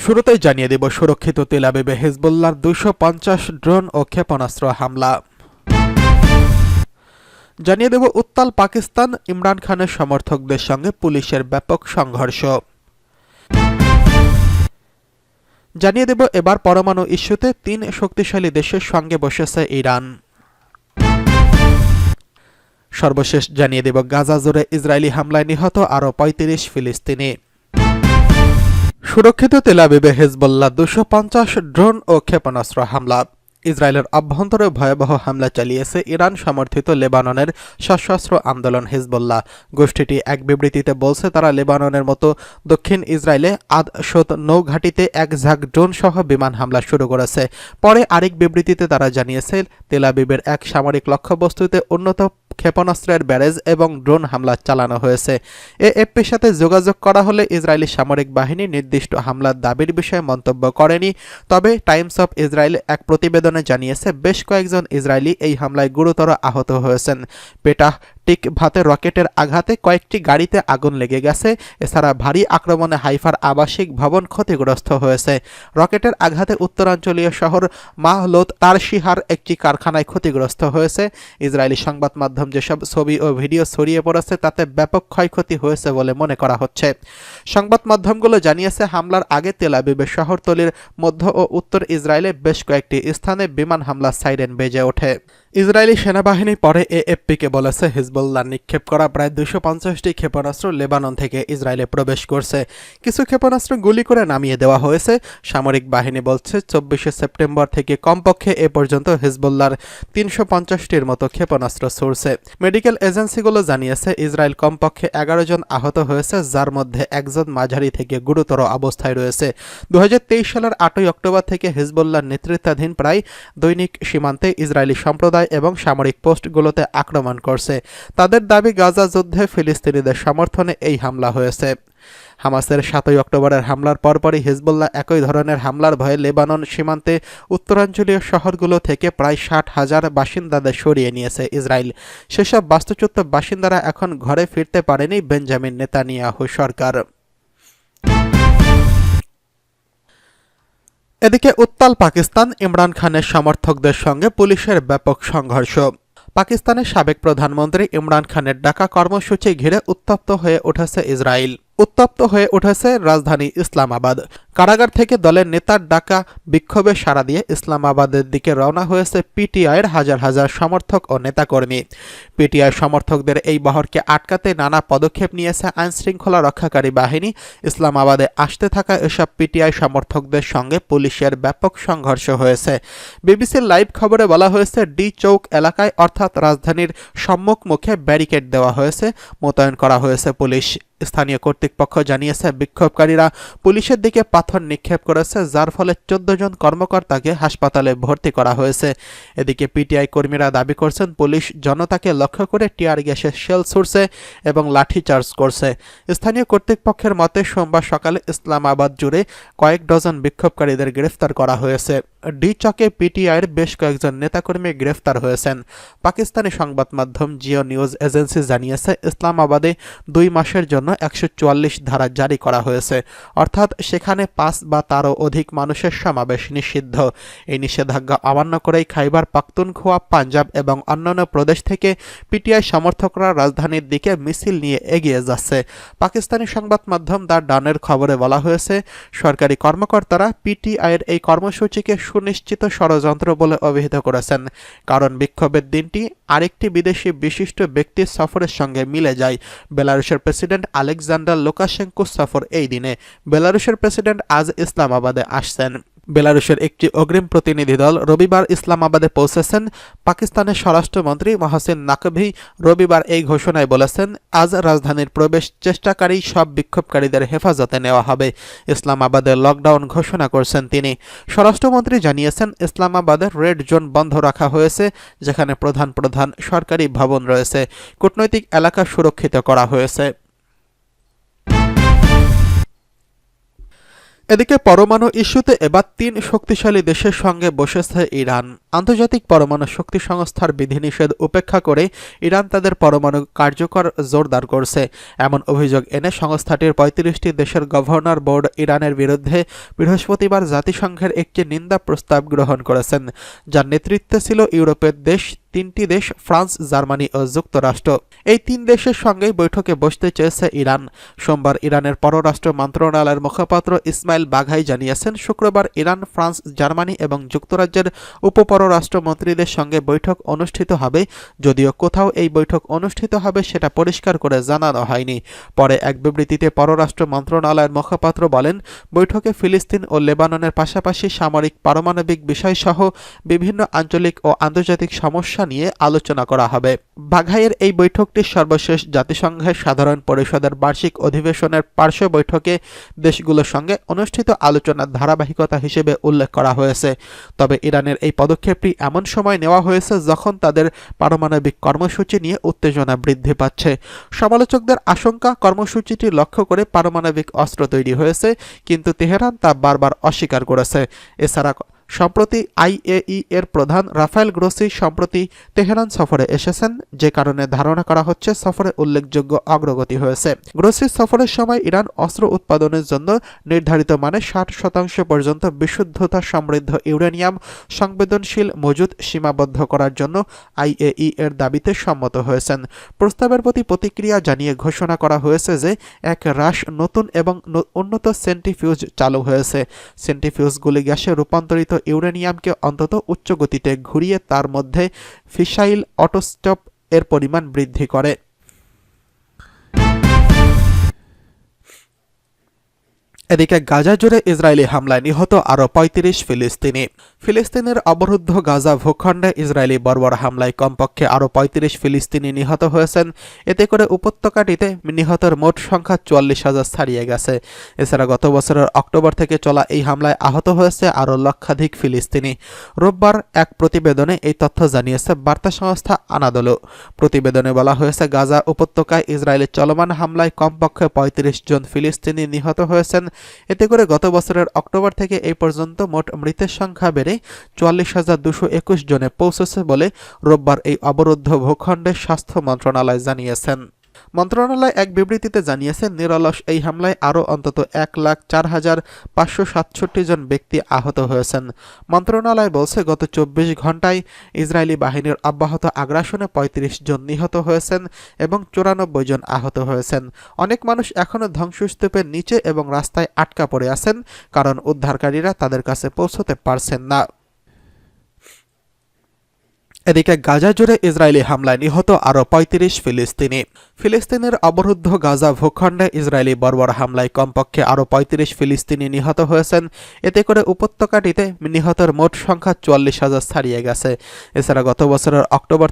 শুরুতেই জানিয়ে দেব সুরক্ষিত তেল আবিবে হিজবুল্লাহর 250 ড্রোন ও ক্ষেপণাস্ত্র হামলা। জানিয়ে দেব উত্তাল পাকিস্তান, ইমরান খানের সমর্থকদের সঙ্গে পুলিশের ব্যাপক সংঘর্ষ। জানিয়ে দেব এবার পরমাণু ইস্যুতে 3 শক্তিশালী দেশের সঙ্গে বসেছে ইরান। সর্বশেষ জানিয়ে দেব গাজা জুড়ে ইসরায়েলি হামলায় নিহত আরও 35 ফিলিস্তিনি। সুরক্ষিত তেল আবিবে হিজবুল্লাহ 250 ড্রোন ও ক্ষেপণাস্ত্র হামলা। ইসরায়েলের অভ্যন্তরে ভয়াবহ হামলা চালিয়েছে ইরান সমর্থিত লেবাননের সশস্ত্র আন্দোলন হিজবুল্লাহ। গোষ্ঠীটি এক বিবৃতিতে বলছে তারা লেবাননের মতো দক্ষিণ ইসরায়েলে আদ-শোত নৌঘাঁটিতে এক ঝাঁক ড্রোন সহ বিমান হামলা শুরু করেছে। পরে আরেক বিবৃতিতে তারা জানিয়েছে তেল আবিবের এক সামরিক লক্ষ্যবস্তুতে উন্নত ক্ষেপণাস্ত্রের ব্যারেজ এবং ড্রোন হামলা চালানো হয়েছে। এএফপির সাথে যোগাযোগ করা হলে ইসরায়েলি সামরিক বাহিনী নির্দিষ্ট হামলার দাবির বিষয়ে মন্তব্য করেনি। তবে টাইমস অফ ইসরায়েল এক প্রতিবেদনে জানিয়েছে বেশ কয়েকজন ইসরায়েলি এই হামলায় গুরুতর আহত হয়েছেন। পেটাহ টিকভাতে রকেটের আঘাতে কয়েকটি গাড়িতে আগুন লেগে গেছে। এছাড়া ভারী আক্রমণে হাইফার আবাসিক ভবন ক্ষতিগ্রস্ত হয়েছে। রকেটের আঘাতে উত্তরাঞ্চলীয় শহর মাহলোত তারশিহার একটি কারখানায় ক্ষতিগ্রস্ত হয়েছে। ইসরায়েলি সংবাদ মাধ্যম যেসব ছবি ও ভিডিও ছড়িয়ে পড়েছে তাতে ব্যাপক ক্ষয়ক্ষতি হয়েছে বলে মনে করা হচ্ছে। সংবাদ মাধ্যমগুলো জানিয়েছে হামলার আগে তেল আবিবের শহরতলির মধ্য ও উত্তর ইসরায়েলে বেশ কয়েকটি স্থানে বিমান হামলার সাইরেন বেজে ওঠে। ইসরায়েলি সেনাবাহিনী পরে এএফপিকে বলেছে হিজবুল্লাহ নিক্ষেপ করা প্রায় 250টি ক্ষেপণাস্ত্র লেবানন থেকে ইসরায়েলে প্রবেশ করছে। কিছু ক্ষেপণাস্ত্র গুলি করে নামিয়ে দেওয়া হয়েছে। সামরিক বাহিনী বলছে 24 সেপ্টেম্বর থেকে কমপক্ষে এ পর্যন্ত হিজবুল্লাহর 350টির মতো ক্ষেপণাস্ত্র ছুড়ছে। মেডিকেল এজেন্সিগুলো জানিয়েছে ইসরায়েল কমপক্ষে 11 জন আহত হয়েছে, যার মধ্যে একজন মাঝারি থেকে গুরুতর অবস্থায় রয়েছে। 2023 সালের 8 অক্টোবর থেকে হিজবুল্লাহর নেতৃত্বাধীন প্রায় দৈনিক সীমান্তে ইসরায়েলি সম্প্রদায় এবং সামরিক পোস্টগুলোতে আক্রমণ করছে। তাদের দাবি গাজা যুদ্ধে ফিলিস্তিনিদের সমর্থনে এই হামলা হয়েছে। হামাসের 7 অক্টোবরের হামলার পরপরই হিজবুল্লাহ একই ধরনের হামলার ভয়ে লেবানন সীমান্তে উত্তরাঞ্চলীয় শহরগুলো থেকে প্রায় 60,000 বাসিন্দাদের সরিয়ে নিয়েছে ইসরায়েল। সেসব বাস্তুচ্যুত বাসিন্দারা এখন ঘরে ফিরতে পারেনি বেঞ্জামিন নেতানিয়াহু সরকার। এদিকে উত্তাল পাকিস্তান, ইমরান খানের সমর্থকদের সঙ্গে পুলিশের ব্যাপক সংঘর্ষ। পাকিস্তানের সাবেক প্রধানমন্ত্রী ইমরান খানের ডাকা কর্মসূচি ঘিরে উত্তপ্ত হয়ে উঠেছে ইসরায়েল। উত্তপ্ত হয়ে উঠেছে রাজধানী ইসলামাবাদ। কারাগার থেকে দলের নেতার ডাকা বিক্ষোভে সাড়া দিয়ে ইসলামাবাদের দিকে রওনা হয়েছে পিটিআইয়ের হাজার হাজার সমর্থক ও নেতাকর্মী। পিটিআই সমর্থকদের এই বহরকে আটকাতে নানা পদক্ষেপ নিয়েছে আইনশৃঙ্খলা রক্ষাকারী বাহিনী। ইসলামাবাদে আসতে থাকা এসব পিটিআই সমর্থকদের সঙ্গে পুলিশের ব্যাপক সংঘর্ষ হয়েছে। বিবিসির লাইভ খবরে বলা হয়েছে ডি চৌক এলাকায় অর্থাৎ রাজধানীর সম্মুখ মুখে ব্যারিকেড দেওয়া হয়েছে, মোতায়েন করা হয়েছে পুলিশ। স্থানীয় কর্তৃপক্ষ জানিয়েছে বিক্ষোভকারীরা পুলিশের দিকে পাথর নিক্ষেপ করেছে, যার ফলে 14 জন কর্মকর্তাকে হাসপাতালে ভর্তি করা হয়েছে। এদিকে পিটিআই কর্মীরা দাবি করছেন পুলিশ জনতাকে লক্ষ্য করে টিয়ার গ্যাসের শেল ছুড়ছে এবং লাঠিচার্জ করছে। স্থানীয় কর্তৃপক্ষের মতে সোমবার সকালে ইসলামাবাদ জুড়ে কয়েক ডজন বিক্ষোভকারীদের গ্রেফতার করা হয়েছে। ডি চকে পিটিআইয়ের বেশ কয়েকজন নেতাকর্মী গ্রেফতার হয়েছেন। পাকিস্তানি সংবাদ মাধ্যম জিও নিউজ এজেন্সি জানিয়েছে ইসলামাবাদে 2 মাসের জন্য 144 ধারা জারি করা হয়েছে, অর্থাৎ সেখানে 5 বা তারও অধিক মানুষের সমাবেশ নিষিদ্ধ। এই নিষেধাজ্ঞা অমান্য করেই খাইবার পাখতুনখোয়া, পাঞ্জাব এবং অন্যান্য প্রদেশ থেকে পিটিআই সমর্থকরা রাজধানীর দিকে মিছিল নিয়ে এগিয়ে যাচ্ছে। পাকিস্তানি সংবাদ মাধ্যম দ্য ডানের খবরে বলা হয়েছে সরকারি কর্মকর্তারা পিটিআইয়ের এই কর্মসূচিকে সুনিশ্চিত ষড়যন্ত্র বলে অভিহিত করেছেন, কারণ বিক্ষোভের দিনটি আরেকটি বিদেশি বিশিষ্ট ব্যক্তির সফরের সঙ্গে মিলে যায়। বেলারুশের প্রেসিডেন্ট আলেকজান্ডার লুকাশেঙ্কোর সফর এই দিনে। বেলারুশের প্রেসিডেন্ট আজ ইসলামাবাদে আসছেন। বেলারুশের একটি অগ্রিম প্রতিনিধি দল রবিবার ইসলামাবাদে পৌঁছেছেন। পাকিস্তানের স্বরাষ্ট্রমন্ত্রী মহসিন নাকভি রবিবার এই ঘোষণায় বলেছেন আজ রাজধানীর প্রবেশ চেষ্টাকারী সব বিক্ষোভকারীদের হেফাজতে নেওয়া হবে। ইসলামাবাদের লকডাউন ঘোষণা করছেন তিনি। স্বরাষ্ট্রমন্ত্রী জানিয়েছেন ইসলামাবাদের রেড জোন বন্ধ রাখা হয়েছে, যেখানে প্রধান প্রধান সরকারি ভবন রয়েছে। কূটনৈতিক এলাকা সুরক্ষিত করা হয়েছে। এদিকে পরমাণু ইস্যুতে এবার ৩ শক্তিশালী দেশের সঙ্গে বসেছে ইরান। আন্তর্জাতিক পরমাণু শক্তি সংস্থার বিধিনিষেধ উপেক্ষা করে ইরান তাদের পরমাণু কার্যকর জোরদার করছে, এমন অভিযোগ এনে সংস্থাটির ৩৫টি দেশের গভর্নর বোর্ড ইরানের বিরুদ্ধে বৃহস্পতিবার জাতিসংঘের একটি নিন্দা প্রস্তাব গ্রহণ করেছেন, যার নেতৃত্বে ছিল ইউরোপের তিনটি দেশ ফ্রান্স, জার্মানি ও যুক্তরাষ্ট্র। এই ৩ দেশের সঙ্গেই বৈঠকে বসতে চেয়েছে ইরান। সোমবার ইরানের পররাষ্ট্র মন্ত্রণালয়ের মুখপাত্র ইসমাইল বাঘাই জানিয়েছেন, শুক্রবার ইরান, ফ্রান্স, জার্মানি এবং যুক্তরাজ্যের উপপররাষ্ট্রমন্ত্রীদের সঙ্গে বৈঠক অনুষ্ঠিত হবে। যদিও কোথাও এই বৈঠক অনুষ্ঠিত হবে সেটা পরিষ্কার করে জানানো হয়নি। পরে এক বিবৃতিতে পররাষ্ট্র মন্ত্রণালয়ের মুখপাত্র বলেন, বৈঠকে ফিলিস্তিন ও লেবাননের পাশাপাশি সামরিক, পারমাণবিক বিষয়সহ বিভিন্ন আঞ্চলিক ও আন্তর্জাতিক সমস্যা নিয়ে আলোচনা করা হবে। বাঘাইয়ের এই বৈঠকটি সর্বশেষ জাতিসংঘের সাধারণ পরিষদের বার্ষিক অধিবেশনের পার্শ্ব বৈঠকে দেশগুলোর সঙ্গে অনুষ্ঠিত আলোচনার ধারাবাহিকতা হিসেবে উল্লেখ করা হয়েছে। তবে ইরানের এই পদক্ষেপটি এমন সময় নেওয়া হয়েছে যখন তাদের পারমাণবিক কর্মসূচি নিয়ে উত্তেজনা বৃদ্ধি পাচ্ছে। সমালোচকদের আশঙ্কা, কর্মসূচিটি লক্ষ্য করে পারমাণবিক অস্ত্র তৈরি হয়েছে, কিন্তু তেহরান তা বারবার অস্বীকার করেছে। এছাড়া সম্প্রতি আইএই এর প্রধান রাফায়েল গ্রোসি সম্প্রতি তেহরান সফরে এসেছেন, যে কারণে ধারণা করা হচ্ছে সফরে উল্লেখযোগ্য অগ্রগতি হয়েছে। গ্রোসির সফরের সময় ইরান অস্ত্র উৎপাদনের জন্য নির্ধারিত মানে ৬০% পর্যন্ত বিশুদ্ধতা সমৃদ্ধ ইউরেনিয়াম সংবেদনশীল মজুদ সীমাবদ্ধ করার জন্য আইএই এর দাবিতে সম্মত হয়েছেন। প্রস্তাবের প্রতি প্রতিক্রিয়া জানিয়ে ঘোষণা করা হয়েছে যে এক নতুন এবং উন্নত সেন্ট্রিফিউজ চালু হয়েছে। সেন্ট্রিফিউজগুলি গ্যাসে রূপান্তরিত ইউরেনিয়ামকে অন্তত উচ্চ গতিতে ঘুরিয়ে তার মধ্যে ফিসাইল অটোস্টপ এর পরিমাণ বৃদ্ধি করে। এদিকে গাজা জুড়ে ইসরায়েলি হামলায় নিহত আরও ৩৫ ফিলিস্তিনি। ফিলিস্তিনের অবরুদ্ধ গাজা ভূখণ্ডে ইসরায়েলি বর্বর হামলায় কমপক্ষে আরও ৩৫ ফিলিস্তিনি নিহত হয়েছেন। এতে করে উপত্যকাটিতে নিহতের মোট সংখ্যা ৪৪,০০০ ছাড়িয়ে গেছে। এছাড়া গত বছরের অক্টোবর থেকে চলা এই হামলায় আহত হয়েছে আরও লক্ষাধিক ফিলিস্তিনি। রোববার এক প্রতিবেদনে এই তথ্য জানিয়েছে বার্তা সংস্থা আনাদোলু। প্রতিবেদনে বলা হয়েছে, গাজা উপত্যকায় ইসরায়েলের চলমান হামলায় কমপক্ষে ৩৫ জন ফিলিস্তিনি নিহত হয়েছেন। এতে করে গত বছরের অক্টোবর থেকে এই পর্যন্ত মোট মৃতের সংখ্যা বেড়ে ৪৪,২২১ জনে পৌঁছেছে বলে রোববার এই অবরুদ্ধ ভূখণ্ডের স্বাস্থ্য মন্ত্রণালয় জানিয়েছেন। মন্ত্রণালয় এক বিবৃতিতে জানিয়েছে, নিরলস এই হামলায় আরও অন্তত ১,০৪,৫৬৭ জন ব্যক্তি আহত হয়েছেন। মন্ত্রণালয় বলছে, গত ২৪ ঘণ্টায় ইসরায়েলি বাহিনীর অব্যাহত আগ্রাসনে ৩৫ জন নিহত হয়েছেন এবং ৯৪ জন আহত হয়েছেন। অনেক মানুষ এখনও ধ্বংসস্তূপের নিচে এবং রাস্তায় আটকা পড়ে আছেন, কারণ উদ্ধারকারীরা তাদের কাছে পৌঁছতে পারছেন না। এদিকে গাজা জুড়ে ইসরায়েলি হামলায় নিহত আরও ৩৫ ফিলিস্তিনি। ফিলিস্তিনের অবরুদ্ধ গাজা ভূখণ্ডে ইসরায়েলি বর্বর হামলায় কমপক্ষে আরও ৩৫ ফিলিস্তিনি নিহত হয়েছেন। এতে করে উপত্যকাটিতে নিহতের মোট সংখ্যা ৪৪,০০০ ছাড়িয়ে গেছে। এছাড়া গত বছরের অক্টোবর